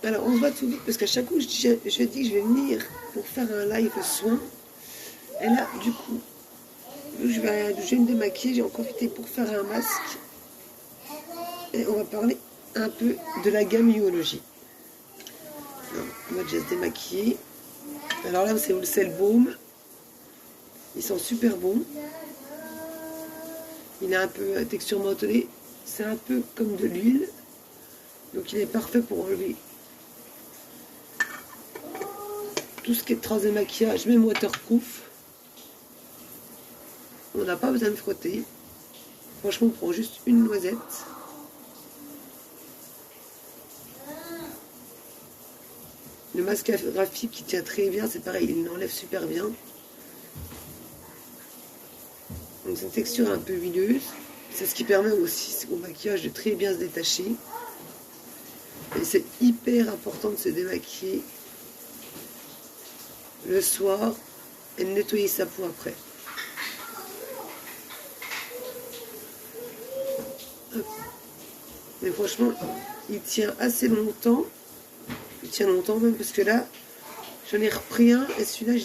Alors, on se voit tout vite parce qu'à chaque coup, je dis que je vais venir pour faire un live soin. Et là, du coup, je vais me démaquiller. J'ai en profité pour faire un masque. Et on va parler un peu de la gamme Uology. On va déjà se démaquiller. Alors là, c'est le baume. Ils sont super bons. Il a un peu la texture mentholée. C'est un peu comme de l'huile. Donc il est parfait pour enlever tout ce qui est traces de maquillage, même waterproof. On n'a pas besoin de frotter. Franchement, on prend juste une noisette. Le masque graphique qui tient très bien, c'est pareil, il l'enlève super bien. Donc c'est une texture un peu huileuse. C'est ce qui permet aussi au maquillage de très bien se détacher. Et c'est hyper important de se démaquiller le soir et de nettoyer sa peau après. Mais franchement, il tient assez longtemps. Il tient longtemps même parce que là, j'en ai repris un et celui-là,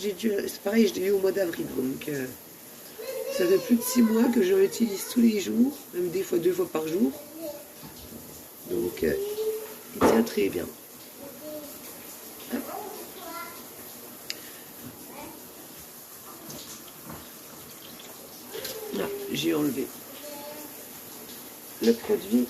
c'est pareil, je l'ai eu au mois d'avril. Donc ça fait plus de 6 mois que je l'utilise tous les jours, même des fois 2 fois par jour. Donc il tient très bien. Là, j'ai enlevé le produit.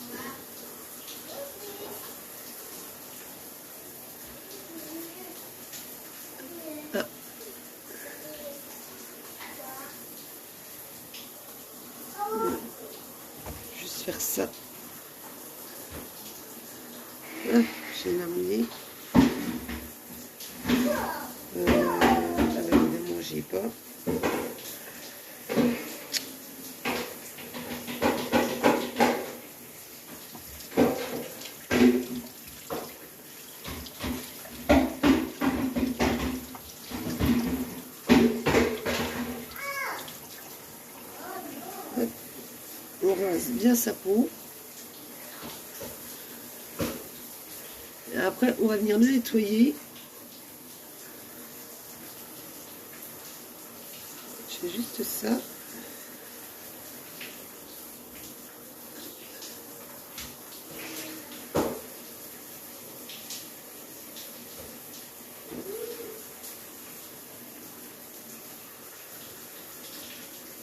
Juste faire ça. J'ai laminé. Évidemment, j'ai pas. On rince bien sa peau. Et après, on va venir le nettoyer. Je fais juste ça.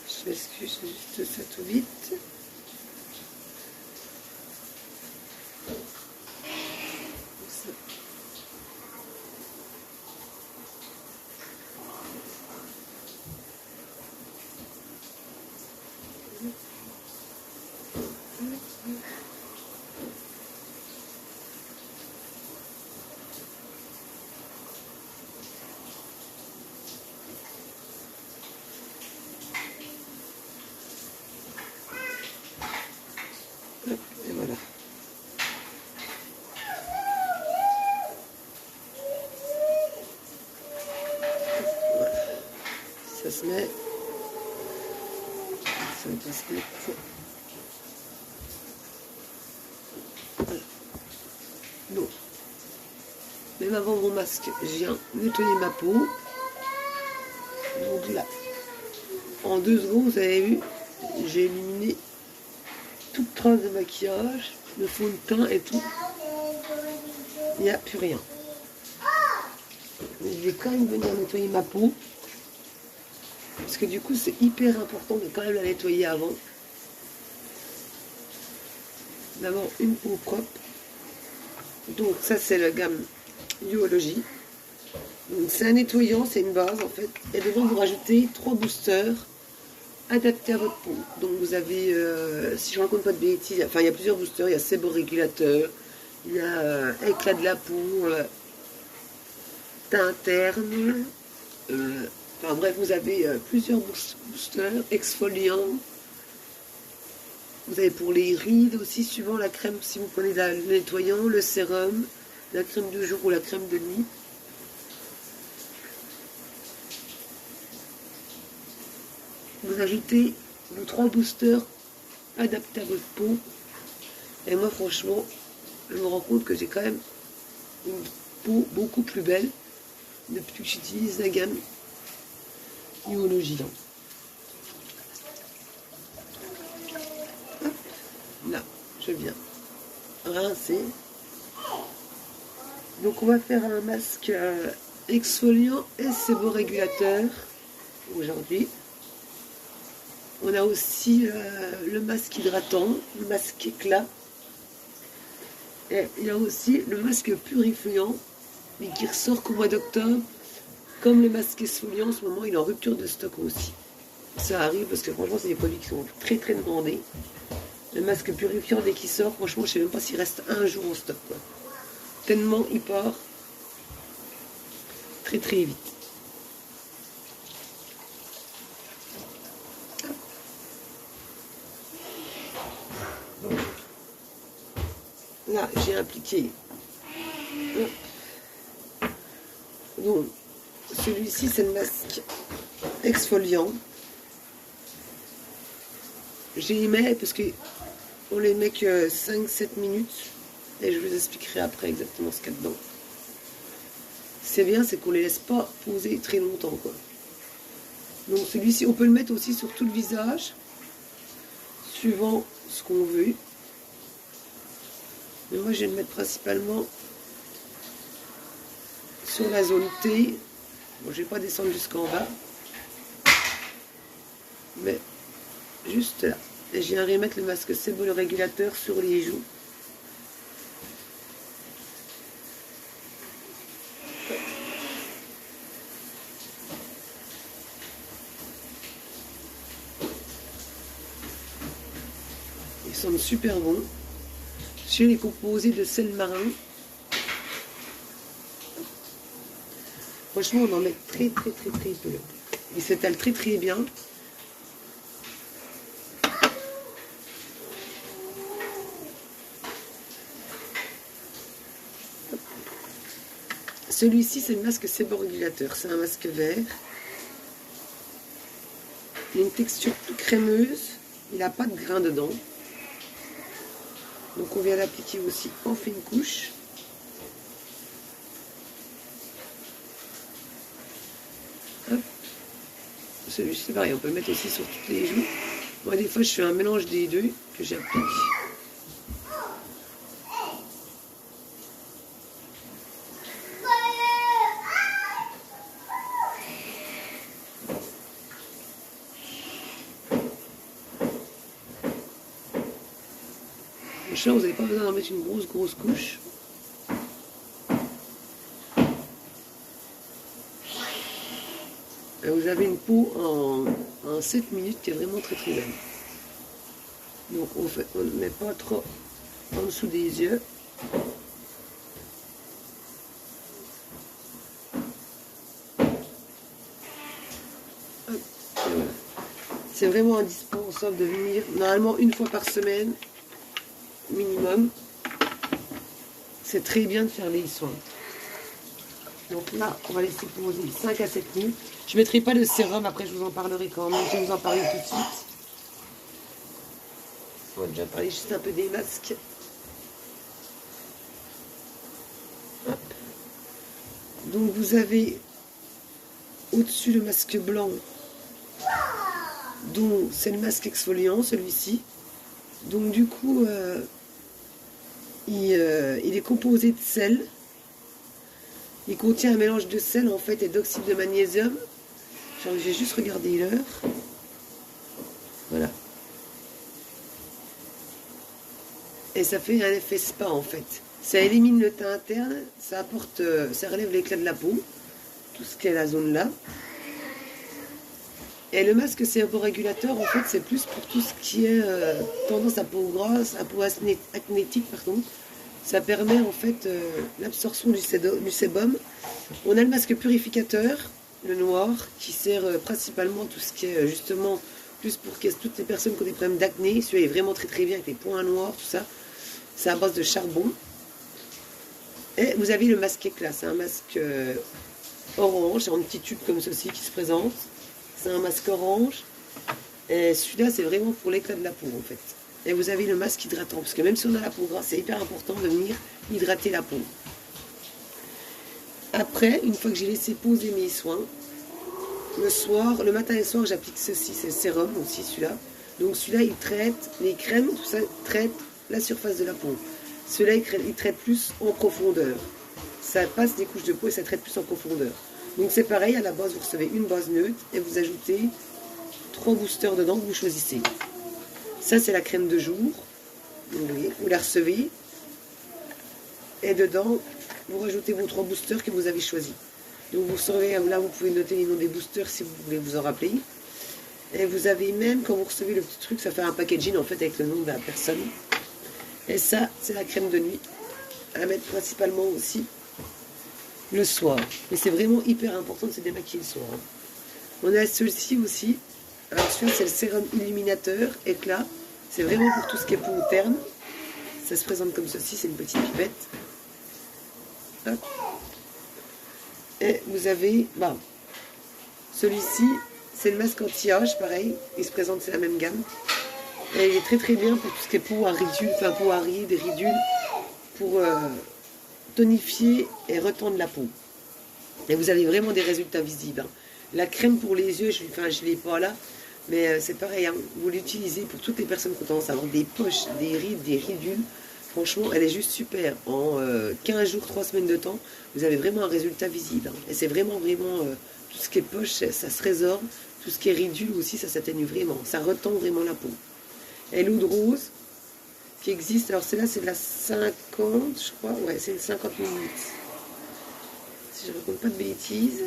Je m'excuse, juste ça tout vite. Et voilà. Ça se met. Ça va se mettre. Voilà. Donc, même avant mon masque, je viens nettoyer ma peau. Donc là, en 2 secondes, vous avez vu, j'ai éliminé toute trace de maquillage, le fond de teint et tout. Il n'y a plus rien. Mais je vais quand même venir nettoyer ma peau. Parce que du coup, c'est hyper important de quand même la nettoyer avant. D'avoir une peau propre. Donc ça, c'est la gamme Uology. Donc c'est un nettoyant, c'est une base en fait. Et devant, vous rajoutez 3 boosters adaptés à votre peau. Donc vous avez, si je ne raconte pas de bêtises, enfin il y a plusieurs boosters. Il y a séborégulateur, il y a éclat de la peau, teint interne. Enfin bref, vous avez plusieurs boosters, exfoliants. Vous avez pour les rides aussi, suivant la crème, si vous prenez le nettoyant, le sérum, la crème de jour ou la crème de nuit. Vous ajoutez vos 3 boosters adaptés à votre peau. Et moi, franchement, je me rends compte que j'ai quand même une peau beaucoup plus belle depuis que j'utilise la gamme Nuologilan. Là, je viens rincer. Donc on va faire un masque exfoliant et séborégulateur aujourd'hui. On a aussi le masque hydratant, le masque éclat. Et il y a aussi le masque purifiant, mais qui ressort qu'au mois d'octobre. Comme le masque exfoliant, en ce moment, il est en rupture de stock aussi. Ça arrive parce que franchement, c'est des produits qui sont très très demandés. Le masque purifiant, dès qu'il sort, franchement, je ne sais même pas s'il reste un jour en stock, quoi. Tellement il part très très vite. Là, j'ai appliqué. Donc, celui-ci, c'est le masque exfoliant. J'y mets parce qu'on les met que 5-7 minutes. Et je vous expliquerai après exactement ce qu'il y a dedans. C'est bien, c'est qu'on ne les laisse pas poser très longtemps, quoi. Donc celui-ci, on peut le mettre aussi sur tout le visage, suivant ce qu'on veut. Mais moi, je vais le mettre principalement sur la zone T. Bon, je ne vais pas descendre jusqu'en bas. Mais juste là. Et je viens remettre le masque séborégulateur sur les joues. Il sent super bon. Celui-là est composé de sel marin. Franchement, on en met très très très très peu. Il s'étale très très bien. Celui-ci, c'est le masque séborégulateur. C'est un masque vert. Il a une texture toute crémeuse. Il n'a pas de grains dedans. Donc on vient l'appliquer aussi en fine couche. Hop. Celui-ci, c'est pareil, on peut le mettre aussi sur toutes les joues. Moi, des fois, je fais un mélange des deux que j'applique. Là, vous n'avez pas besoin d'en mettre une grosse couche. Et vous avez une peau en 7 minutes qui est vraiment très très belle. Donc on ne met pas trop en dessous des yeux. Voilà. C'est vraiment indispensable de venir normalement une fois par semaine minimum. C'est très bien de faire les soins. Donc là, on va laisser poser 5 à 7 minutes. Je ne mettrai pas de sérum, après je vous en parlerai quand même. Je vais vous en parler tout de suite. On va déjà parler juste un peu des masques. Hop. Donc vous avez au-dessus le masque blanc, dont c'est le masque exfoliant, celui-ci. Donc du coup, il est composé de sel. Il contient un mélange de sel en fait et d'oxyde de magnésium. J'ai juste regardé l'heure. Voilà. Et ça fait un effet spa en fait. Ça élimine le teint interne, ça apporte, ça relève l'éclat de la peau, tout ce qui est la zone là. Et le masque séborégulateur, en fait, c'est plus pour tout ce qui est tendance à peau grasse, à peau acnétique, pardon. Ça permet en fait l'absorption du sébum. On a le masque purificateur, le noir, qui sert principalement tout ce qui est justement plus pour toutes les personnes qui ont des problèmes d'acné. Celui-là est vraiment très très bien avec les points noirs, tout ça. C'est à base de charbon. Et vous avez le masque éclat, c'est un masque orange, c'est un petit tube comme ceci qui se présente. C'est un masque orange. Et celui-là, c'est vraiment pour l'éclat de la peau en fait. Et vous avez le masque hydratant, parce que même si on a la peau grasse, c'est hyper important de venir hydrater la peau. Après, une fois que j'ai laissé poser mes soins, le soir, le matin et le soir, j'applique ceci, c'est le sérum aussi, celui-là. Donc celui-là, il traite les crèmes, tout ça traite la surface de la peau. Celui-là, il traite plus en profondeur. Ça passe des couches de peau et ça traite plus en profondeur. Donc c'est pareil, à la base, vous recevez une base neutre et vous ajoutez 3 boosters dedans que vous choisissez. Ça, c'est la crème de jour. Vous voyez, vous la recevez. Et dedans, vous rajoutez vos 3 boosters que vous avez choisis. Donc vous recevez, là, vous pouvez noter les noms des boosters si vous voulez vous en rappeler. Et vous avez même, quand vous recevez le petit truc, ça fait un packaging en fait avec le nom de la personne. Et ça, c'est la crème de nuit. À mettre principalement aussi le soir. Mais c'est vraiment hyper important de se démaquiller le soir. On a ceci aussi. Alors celui-là, c'est le sérum illuminateur éclat. C'est vraiment pour tout ce qui est peau terne. Ça se présente comme ceci, c'est une petite pipette. Hop. Et vous avez, celui-ci, c'est le masque anti-âge, pareil. Il se présente, c'est la même gamme. Et il est très très bien pour tout ce qui est peau à ridules, enfin peau aride, des ridules, pour tonifier et retendre la peau. Et vous avez vraiment des résultats visibles. Hein. La crème pour les yeux, je ne l'ai pas là, mais c'est pareil. Hein. Vous l'utilisez pour toutes les personnes qui ont tendance à avoir des poches, des rides, des ridules. Franchement, elle est juste super. En 15 jours, 3 semaines de temps, vous avez vraiment un résultat visible. Hein. Et c'est vraiment, tout ce qui est poche, ça se résorbe. Tout ce qui est ridule aussi, ça s'atténue vraiment. Ça retend vraiment la peau. Et l'eau de rose qui existe. Alors celle-là, c'est de la 50, je crois. Ouais, c'est une 50 minutes. Si je ne raconte pas de bêtises.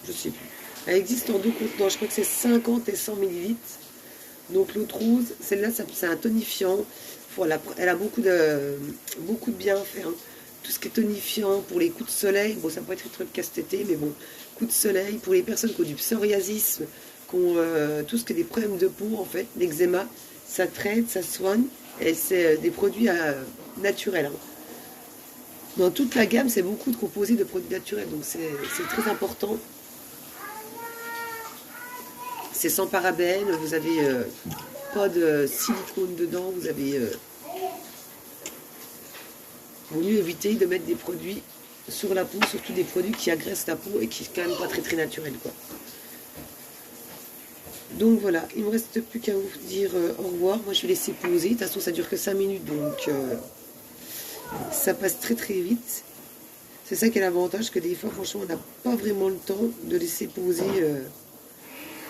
Je ne sais plus. Elle existe en 2 contenants. Je crois que c'est 50 et 100 millilitres. Donc l'eau de rose, celle-là, c'est un tonifiant. Voilà, elle a beaucoup de bienfaits. Hein. Tout ce qui est tonifiant pour les coups de soleil. Bon, ça peut être un truc casse-tété, mais bon, coups de soleil. Pour les personnes qui ont du psoriasisme, qui ont tout ce qui est des problèmes de peau, en fait, l'eczéma, ça traite, ça soigne. Et c'est des produits naturels. Hein. Dans toute la gamme, c'est beaucoup de composés de produits naturels. Donc c'est très important. C'est sans parabènes, vous avez pas de silicone dedans, vous avez... vaut mieux éviter de mettre des produits sur la peau, surtout des produits qui agressent la peau et qui sont quand même pas très très naturels, quoi. Donc voilà, il ne me reste plus qu'à vous dire au revoir. Moi je vais laisser poser, de toute façon ça dure que 5 minutes, donc ça passe très très vite. C'est ça qui est l'avantage, que des fois franchement on n'a pas vraiment le temps de laisser poser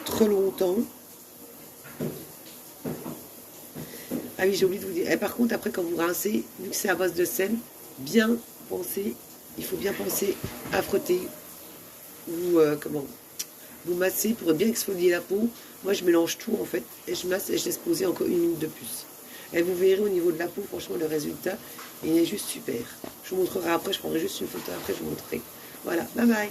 trop longtemps. Ah oui, j'ai oublié de vous dire. Et par contre, après, quand vous rincez, vu que c'est à base de sel, il faut bien penser à frotter ou vous masser pour bien exfolier la peau. Moi, je mélange tout en fait et je masse et je laisse poser encore 1 minute de plus. Et vous verrez au niveau de la peau, franchement, le résultat, il est juste super. Je vous montrerai après, je prendrai juste une photo après, je vous montrerai. Voilà, bye bye.